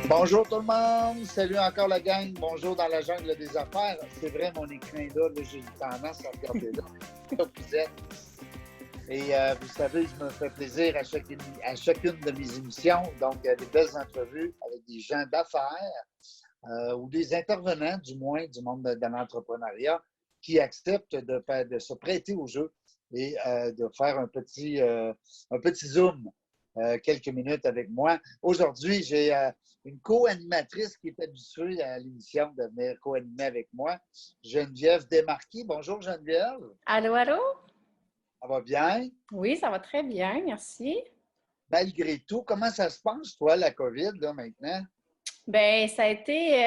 Bonjour tout le monde, salut encore la gang, bonjour dans la jungle des affaires. C'est vrai, mon écran là, j'ai eu tendance à regarder là. Vous êtes. Et vous savez, je me fais plaisir à chacune de mes émissions, donc des belles entrevues avec des gens d'affaires ou des intervenants, du moins, du monde de l'entrepreneuriat qui acceptent de se prêter au jeu et de faire un petit zoom quelques minutes avec moi. Aujourd'hui, j'ai une co-animatrice qui est habituée à l'émission de venir co-animer avec moi, Geneviève Desmarquis. Bonjour Geneviève. Allô, allô? Ça va bien? Oui, ça va très bien, merci. Malgré tout, comment ça se passe, toi, la COVID, là, maintenant? Bien, ça a été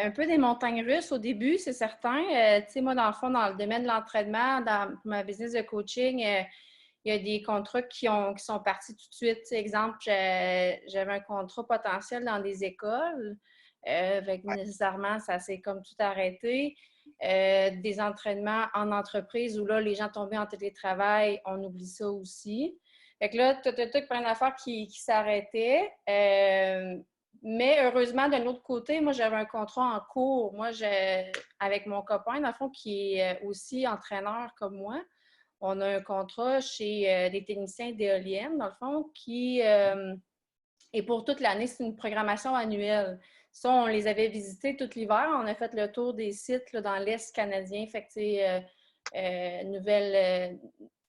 un peu des montagnes russes au début, c'est certain. Tu sais, moi, dans le fond, dans le domaine de l'entraînement, dans ma business de coaching, il y a des contrats qui sont partis tout de suite. Tu sais, exemple, j'avais un contrat potentiel dans des écoles. Nécessairement, ça s'est comme tout arrêté. Des entraînements en entreprise où là, les gens tombaient en télétravail, on oublie ça aussi. Fait que là, tout plein d'affaires qui s'arrêtaient. Mais heureusement, d'un autre côté, moi, j'avais un contrat en cours. Moi, avec mon copain, dans le fond, qui est aussi entraîneur comme moi, on a un contrat chez des techniciens d'éoliennes, dans le fond, qui est pour toute l'année. C'est une programmation annuelle. Ça, on les avait visités tout l'hiver. On a fait le tour des sites là, dans l'Est canadien. Fait que, tu sais,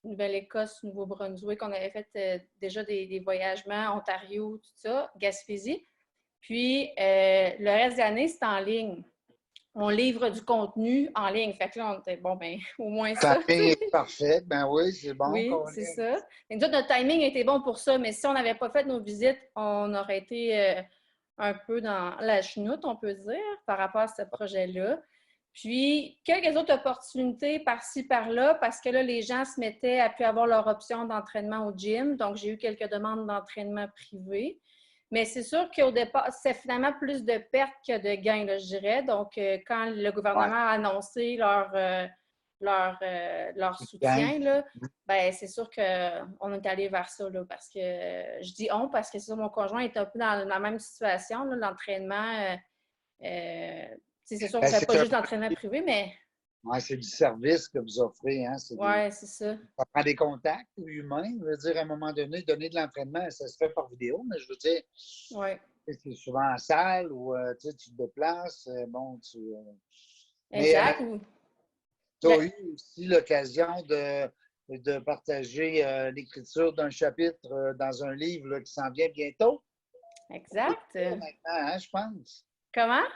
Nouvelle-Écosse, Nouveau-Brunswick. On avait fait déjà des voyagements, Ontario, tout ça, Gaspésie. Puis, le reste de l'année, c'est en ligne. On livre du contenu en ligne. Fait que là, on était, bon, ben au moins ça. Le timing est parfait. Ben oui, c'est bon. Oui, c'est ça. Et nous autres, notre timing était bon pour ça, mais si on n'avait pas fait nos visites, on aurait été un peu dans la chenoute, on peut dire, par rapport à ce projet-là. Puis, quelques autres opportunités par-ci, par-là, parce que là, les gens se mettaient à pu avoir leur option d'entraînement au gym. Donc, j'ai eu quelques demandes d'entraînement privé. Mais c'est sûr qu'au départ, c'est finalement plus de pertes que de gains, là, je dirais. Donc, quand le gouvernement a annoncé leur soutien, là, ben, c'est sûr qu'on est allé vers ça. Là, parce que je dis on parce que c'est sûr, mon conjoint est un peu dans la même situation, là, l'entraînement. C'est sûr qu'on ne fait pas juste d'entraînement privé, mais. Ouais, c'est du service que vous offrez. Hein? Oui, c'est ça. Ça prend des contacts humains. Je veux dire, à un moment donné, donner de l'entraînement, ça se fait par vidéo, mais je veux dire, c'est souvent en salle ou tu te déplaces. Exact. Tu as eu aussi l'occasion de partager l'écriture d'un chapitre dans un livre là, qui s'en vient bientôt. Exact. On peut le dire maintenant, hein, je pense. Comment?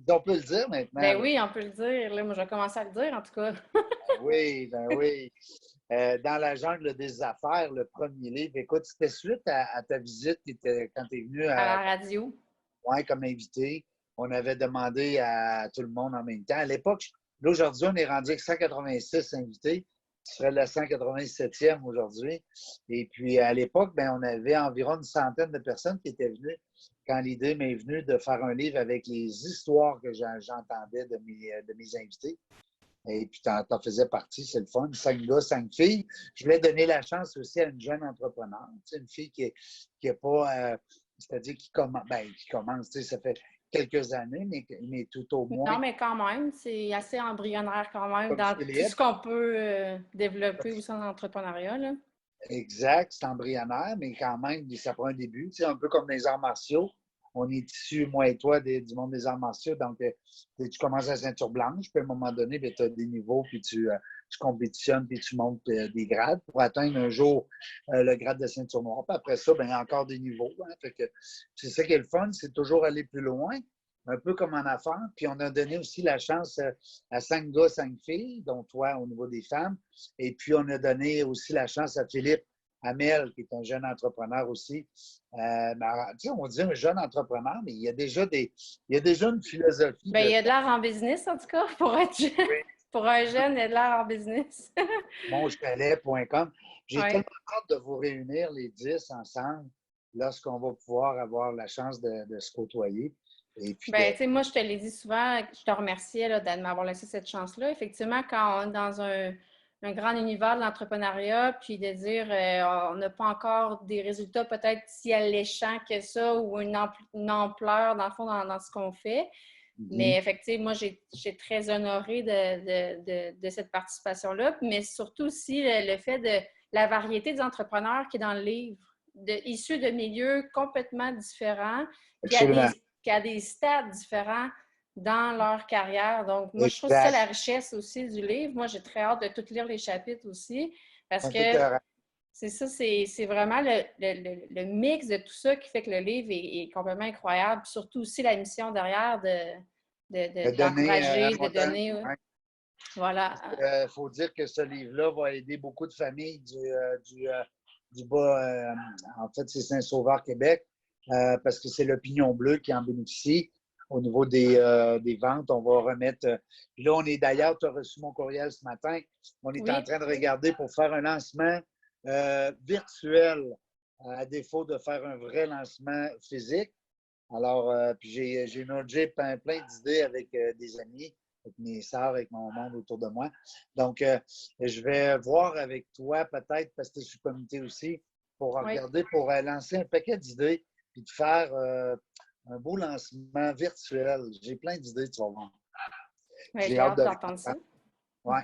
On peut le dire maintenant. Ben oui, on peut le dire. Là, moi, je vais commencer à le dire, en tout cas. Ben oui. Dans la jungle des affaires, le premier livre. Écoute, c'était suite à ta visite quand tu es venu à la radio. Oui, comme invité. On avait demandé à tout le monde en même temps. À l'époque, là, aujourd'hui, on est rendu avec 186 invités. Ce serait le 187e aujourd'hui. Et puis, à l'époque, ben, on avait environ une centaine de personnes qui étaient venues quand l'idée m'est venue de faire un livre avec les histoires que j'entendais de mes invités. Et puis, t'en faisais partie, c'est le fun. 5 gars, 5 filles. Je voulais donner la chance aussi à une jeune entrepreneur. Tu sais, une fille qui n'est pas, c'est-à-dire qui commence, tu sais, ça fait quelques années, mais tout au moins. Non, mais quand même, c'est assez embryonnaire quand même dans tout ce qu'on peut développer aussi en entrepreneuriat. Là. Exact, c'est embryonnaire, mais quand même, ça prend un début. Tu sais, un peu comme les arts martiaux. On est issus, moi et toi, du monde des arts martiaux. Donc, tu commences à la ceinture blanche, puis à un moment donné, tu as des niveaux, puis tu compétitionnes, puis tu montes des grades pour atteindre un jour le grade de ceinture noire. Puis après ça, il y a encore des niveaux. Hein, fait que c'est ça qui est le fun, c'est toujours aller plus loin, un peu comme en affaires. Puis on a donné aussi la chance à 5 gars, 5 filles, dont toi au niveau des femmes. Et puis on a donné aussi la chance à Philippe Hamel, qui est un jeune entrepreneur aussi. Tu sais, on dit un jeune entrepreneur, mais il y a déjà une philosophie. Il y a de l'art en business, en tout cas, pour être jeune. Oui. Pour un jeune, il y a de l'art en business. Monchalet.com. J'ai tellement hâte de vous réunir les 10 ensemble lorsqu'on va pouvoir avoir la chance de se côtoyer. Et puis, tu sais, moi, je te l'ai dit souvent, je te remerciais là, de m'avoir laissé cette chance-là. Effectivement, quand on est dans un grand univers de l'entrepreneuriat, puis de dire on n'a pas encore des résultats peut-être si alléchants que ça ou une ampleur, dans le fond, dans ce qu'on fait. Mais effectivement, moi, j'ai très honoré de cette participation-là, mais surtout aussi le fait de la variété des entrepreneurs qui est dans le livre, issus de milieux complètement différents, qui a des stades différents dans leur carrière. Donc, moi, je trouve que c'est ça la richesse aussi du livre. Moi, j'ai très hâte de tout lire les chapitres aussi, parce que c'est ça, c'est vraiment le mix de tout ça qui fait que le livre est complètement incroyable. Puis surtout aussi la mission derrière d'encourager, de donner. Voilà. Il faut dire que ce livre-là va aider beaucoup de familles du bas. En fait, c'est Saint-Sauveur, Québec, parce que c'est l'Opinion Bleue qui en bénéficie. Au niveau des ventes, on va remettre. Puis là, on est d'ailleurs, tu as reçu mon courriel ce matin. On est en train de regarder pour faire un lancement virtuel, à défaut de faire un vrai lancement physique. Alors, puis j'ai noté plein d'idées avec des amis, avec mes sœurs, avec mon monde autour de moi. Donc, je vais voir avec toi peut-être, parce que tu es sur le comité aussi, pour regarder, pour lancer un paquet d'idées, puis de faire un beau lancement virtuel. J'ai plein d'idées, tu vas voir. J'ai hâte d'entendre ça. Oui.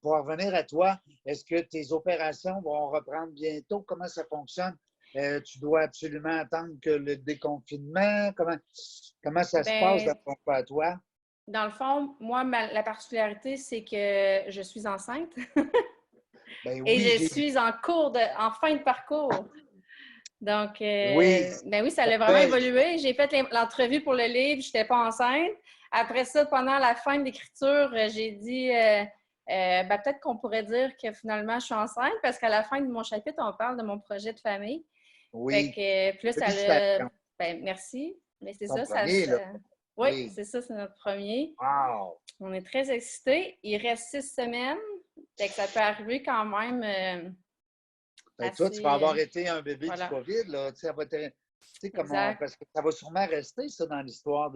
Pour revenir à toi, est-ce que tes opérations vont reprendre bientôt? Comment ça fonctionne? Tu dois absolument attendre que le déconfinement? Comment ça se passe dans ton cas à toi? Dans le fond, moi, la particularité, c'est que je suis enceinte. Et je suis en fin de parcours. Donc, oui, ça a vraiment évolué. J'ai fait l'entrevue pour le livre, je n'étais pas enceinte. Après ça, pendant la fin de l'écriture, j'ai dit peut-être qu'on pourrait dire que finalement, je suis enceinte parce qu'à la fin de mon chapitre, on parle de mon projet de famille. Oui. Fait que, plus ça merci. Mais c'est ça, oui, c'est ça, c'est notre premier. Wow. On est très excités. Il reste 6 semaines. Fait que ça peut arriver quand même. Toi, tu vas avoir été un bébé du COVID, là. Tu sais, parce que ça va sûrement rester, ça, dans l'histoire en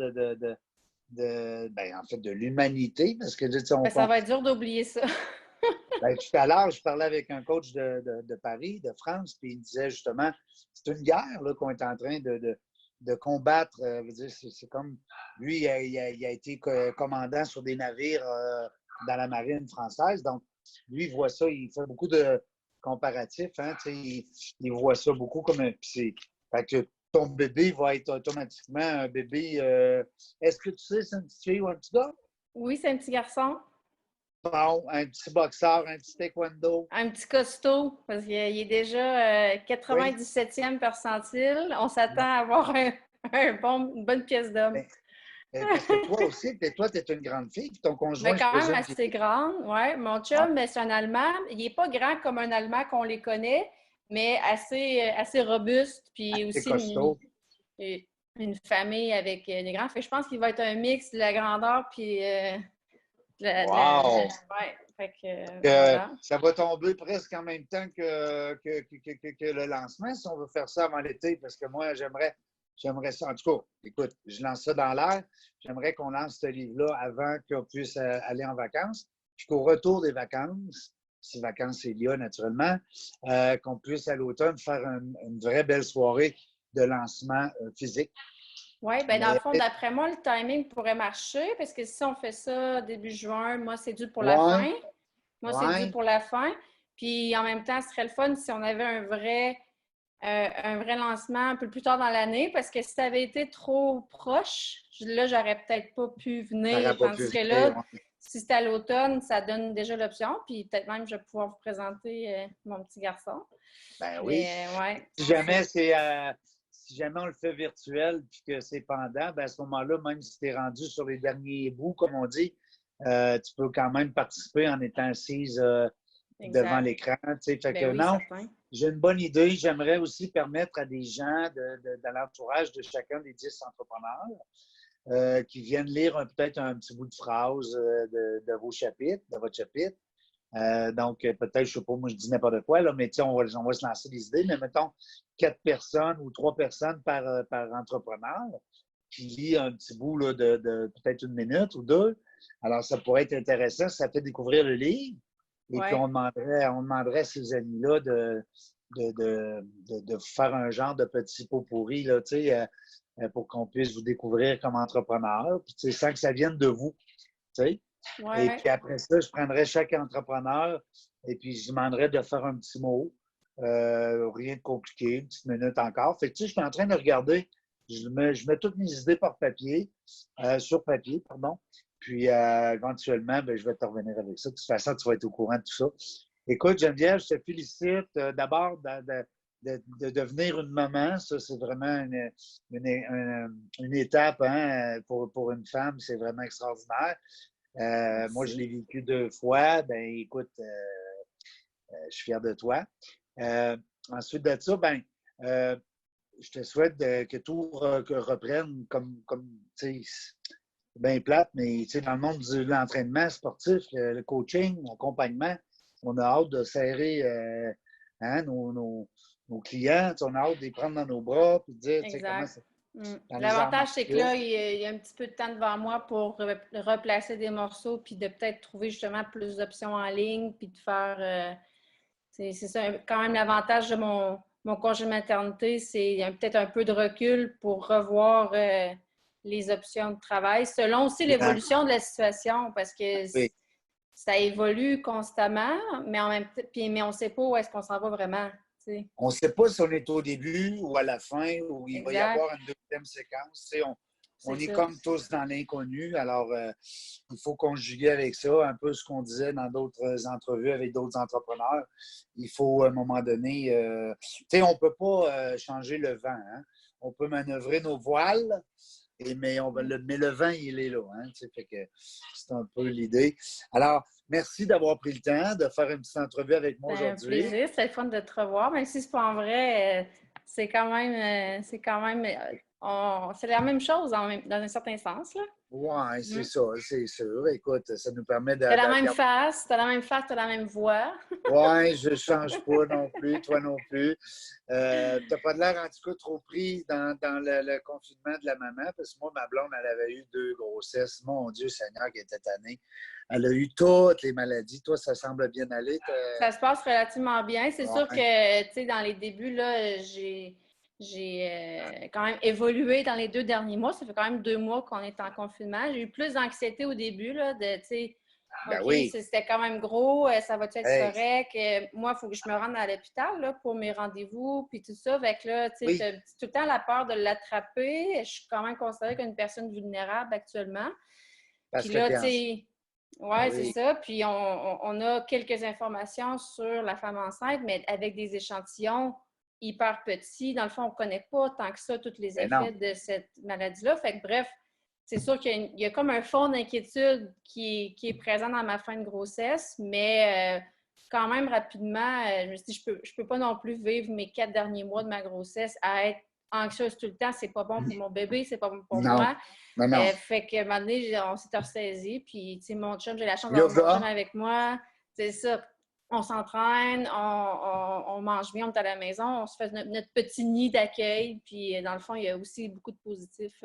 fait, de l'humanité. Parce que, ça va être dur d'oublier ça. Tout à l'heure, je parlais avec un coach de Paris, de France, puis il disait justement, c'est une guerre là, qu'on est en train de combattre. C'est comme, lui, il a été commandant sur des navires dans la marine française. Donc, lui, il voit ça, il fait beaucoup de comparatifs. Hein, il voit ça beaucoup comme un... Fait que ton bébé va être automatiquement un bébé... Est-ce que tu sais c'est une petite fille ou un petit gars? Oui, c'est un petit garçon. Bon, un petit boxeur, un petit taekwondo. Un petit costaud, parce qu'il est déjà 97e percentile. On s'attend à avoir une bonne pièce d'homme. Parce que toi aussi, tu es une grande fille, puis ton conjoint... Mais quand même assez grande, oui. Mon chum, c'est un Allemand. Il n'est pas grand comme un Allemand qu'on les connaît, mais assez robuste, puis aussi une famille avec des grands. Fait que je pense qu'il va être un mix de la grandeur, puis... Voilà. Ça va tomber presque en même temps que le lancement, si on veut faire ça avant l'été, parce que moi, j'aimerais ça. En tout cas, écoute, je lance ça dans l'air. J'aimerais qu'on lance ce livre-là avant qu'on puisse aller en vacances, puis qu'au retour des vacances, si vacances il y a naturellement, qu'on puisse à l'automne faire une vraie belle soirée de lancement physique. Oui, bien dans le fond, d'après moi, le timing pourrait marcher parce que si on fait ça début juin, moi, c'est dû pour la fin. Moi, c'est dû pour la fin. Puis en même temps, ce serait le fun si on avait un vrai lancement un peu plus tard dans l'année parce que si ça avait été trop proche, là, j'aurais peut-être pas pu venir. Tandis que là, si c'était à l'automne, ça donne déjà l'option. Puis peut-être même, je vais pouvoir vous présenter mon petit garçon. Ben oui. Si jamais on le fait virtuel puis que c'est pendant, ben à ce moment-là, même si tu es rendu sur les derniers bouts, comme on dit, tu peux quand même participer en étant assise devant l'écran. Fait que non, j'ai une bonne idée. J'aimerais aussi permettre à des gens de l'entourage de chacun des 10 entrepreneurs qui viennent lire peut-être un petit bout de phrase de vos chapitres, de votre chapitre. Donc, peut-être, je ne sais pas, moi, je dis n'importe quoi, là, mais on va se lancer des idées, mais mettons 4 personnes ou 3 personnes par entrepreneur qui lit un petit bout là, de peut-être 1 minute ou 2. Alors, ça pourrait être intéressant. Ça fait découvrir le livre. Et puis, on demanderait à ces amis-là de faire un genre de petit pot pourri, là, tu sais, pour qu'on puisse vous découvrir comme entrepreneur, puis, tu sais, sans que ça vienne de vous, tu sais. Et Ouais. puis après ça, je prendrais chaque entrepreneur et puis je demanderais de faire un petit mot. Rien de compliqué, une petite minute encore. Fait que, tu sais, je suis en train de regarder. Je mets toutes mes idées par papier, sur papier, pardon. Puis éventuellement, ben, je vais te revenir avec ça. De toute façon, tu vas être au courant de tout ça. Écoute, Geneviève, je te félicite d'abord de devenir une maman. Ça, c'est vraiment une étape hein, pour une femme. C'est vraiment extraordinaire. Moi, je l'ai vécu 2 fois. Ben, écoute, je suis fier de toi. Ensuite de ça, ben, je te souhaite que tout reprenne comme tu sais, bien plate, mais tu sais, dans le monde de l'entraînement sportif, le coaching, l'accompagnement, on a hâte de serrer hein, nos clients. On a hâte de les prendre dans nos bras et de dire tu sais, comment Exact. c'est. Dans les arts L'avantage, c'est que martiaux. là, il y a un petit peu de temps devant moi pour replacer des morceaux, puis de peut-être trouver justement plus d'options en ligne, puis de faire. C'est ça, quand même l'avantage de mon congé de maternité, c'est peut-être un peu de recul pour revoir les options de travail, selon aussi l'évolution de la situation, parce que Oui. ça évolue constamment, mais en même temps, mais on ne sait pas où est-ce qu'on s'en va vraiment. T'sais. On ne sait pas si on est au début ou à la fin ou il va y Exact. avoir une deuxième séquence. On est ça. comme tous dans l'inconnu. Alors, il faut conjuguer avec ça un peu ce qu'on disait dans d'autres entrevues avec d'autres entrepreneurs. Il faut, à un moment donné, tu sais, on ne peut pas changer le vent. Hein? On peut manœuvrer nos voiles, mais le vent, il est là. Hein? Fait que c'est un peu l'idée. Alors, merci d'avoir pris le temps de faire une petite entrevue avec moi C'est un aujourd'hui. plaisir, c'est le fun de te revoir, même si c'est pas en vrai, c'est quand même, c'est la même chose dans un certain sens, là. Oui, c'est Mm. ça, c'est sûr. Écoute, ça nous permet T'as la même d'avoir. face, t'as la même face, t'as la même voix. Oui, je ne change pas non plus, toi non plus. Tu n'as pas de l'air, en tout cas, trop pris dans le confinement de la maman, parce que moi, ma blonde, elle avait eu 2 grossesses. Mon Dieu Seigneur, qui était tannée. Elle a eu toutes les maladies. Toi, ça semble bien aller. Ça se passe relativement bien. C'est sûr Ouais. que, tu sais, dans les débuts, là, j'ai quand même évolué dans les 2 derniers mois. Ça fait quand même 2 mois qu'on est en confinement. J'ai eu plus d'anxiété au début, là, de, tu sais, Ben OK, oui. c'était quand même gros, ça va-tu être Hey, correct? Moi, il faut que je me rende à l'hôpital là, pour mes rendez-vous, puis tout ça. Fait que là, tu sais, oui, t'as tout le temps la peur de l'attraper. Je suis quand même considérée comme une personne vulnérable actuellement. parce Puis que là, tu es tu enceinte. sais, Ben ouais, c'est oui. ça. Puis on a quelques informations sur la femme enceinte, mais avec des échantillons hyper petits. Dans le fond, on ne connaît pas tant que ça tous les Ben non. effets de cette maladie-là. Fait que bref, c'est sûr qu'il y a comme un fond d'inquiétude qui est présent dans ma fin de grossesse, mais quand même rapidement, je me suis dit, je peux pas non plus vivre mes 4 derniers mois de ma grossesse à être anxieuse tout le temps. C'est pas bon pour mon bébé, c'est pas bon pour Non. moi. Non, non. Fait que un moment donné, on s'est ressaisis. Puis, tu sais, mon chum, j'ai la chance d'avoir mon chum Yoga. avec moi. C'est ça. On s'entraîne, on mange bien, on est à la maison, on se fait notre petit nid d'accueil. Puis, dans le fond, il y a aussi beaucoup de positifs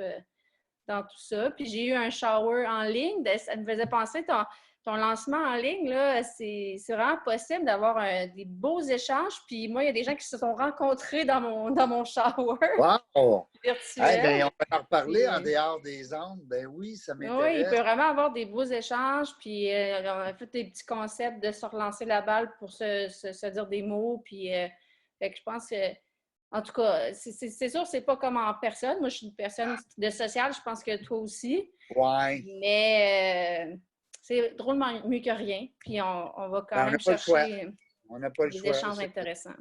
dans tout ça. Puis j'ai eu un shower en ligne. Ça me faisait penser, ton lancement en ligne, là, c'est vraiment possible d'avoir des beaux échanges. Puis moi, il y a des gens qui se sont rencontrés dans mon shower Wow! Eh bien, virtuel. on va en reparler en Puis, dehors des ondes. Ben oui, ça oui, il m'intéresse. peut vraiment avoir des beaux échanges. Puis on a fait des petits concepts de se relancer la balle pour se dire des mots. Puis fait que je pense que, en tout cas, c'est sûr, c'est pas comme en personne. Moi, je suis une personne de sociale, je pense que toi aussi. Ouais. Mais c'est drôlement mieux que rien. Puis on va quand Ben, on n'a même pas le choix. chercher On n'a pas le des choix. échanges intéressants.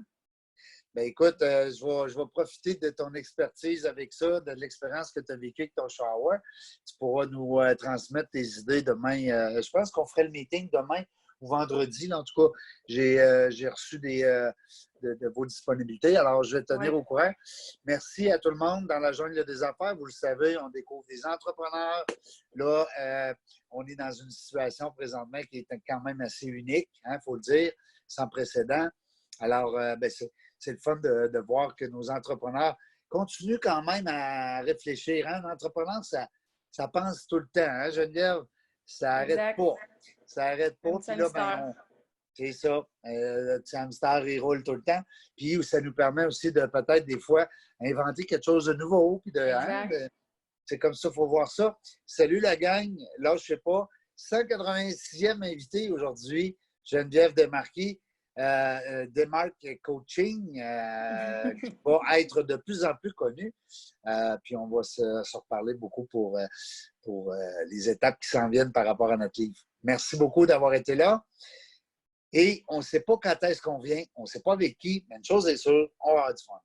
Ben, écoute, je vais profiter de ton expertise avec ça, de l'expérience que tu as vécue avec ton shower. Tu pourras nous transmettre tes idées demain. Je pense qu'on ferait le meeting demain ou vendredi. Là, en tout cas, j'ai reçu de vos disponibilités. Alors, je vais te Oui. tenir au courant. Merci à tout le monde dans la jungle des affaires. Vous le savez, on découvre des entrepreneurs. Là, on est dans une situation présentement qui est quand même assez unique, il faut le dire, sans précédent. Alors, ben, c'est le fun de voir que nos entrepreneurs continuent quand même à réfléchir. Hein? Un entrepreneur, ça pense tout le temps, hein, Geneviève? Ça n'arrête Exact. pas. Ça n'arrête pas. Comme Puis ça, là, ben, Mister. C'est ça. Petit hamster, il roule tout le temps. Puis ça nous permet aussi de peut-être des fois inventer quelque chose de nouveau. Puis c'est comme ça, il faut voir ça. Salut la gang. Là, je ne sais pas. 186e invité aujourd'hui, Geneviève Desmarquis. Desmarques Coaching, qui va être de plus en plus connu. Puis on va se reparler beaucoup pour les étapes qui s'en viennent par rapport à notre livre. Merci beaucoup d'avoir été là. Et on ne sait pas quand est-ce qu'on vient, on ne sait pas avec qui, mais une chose est sûre, on va avoir du fun.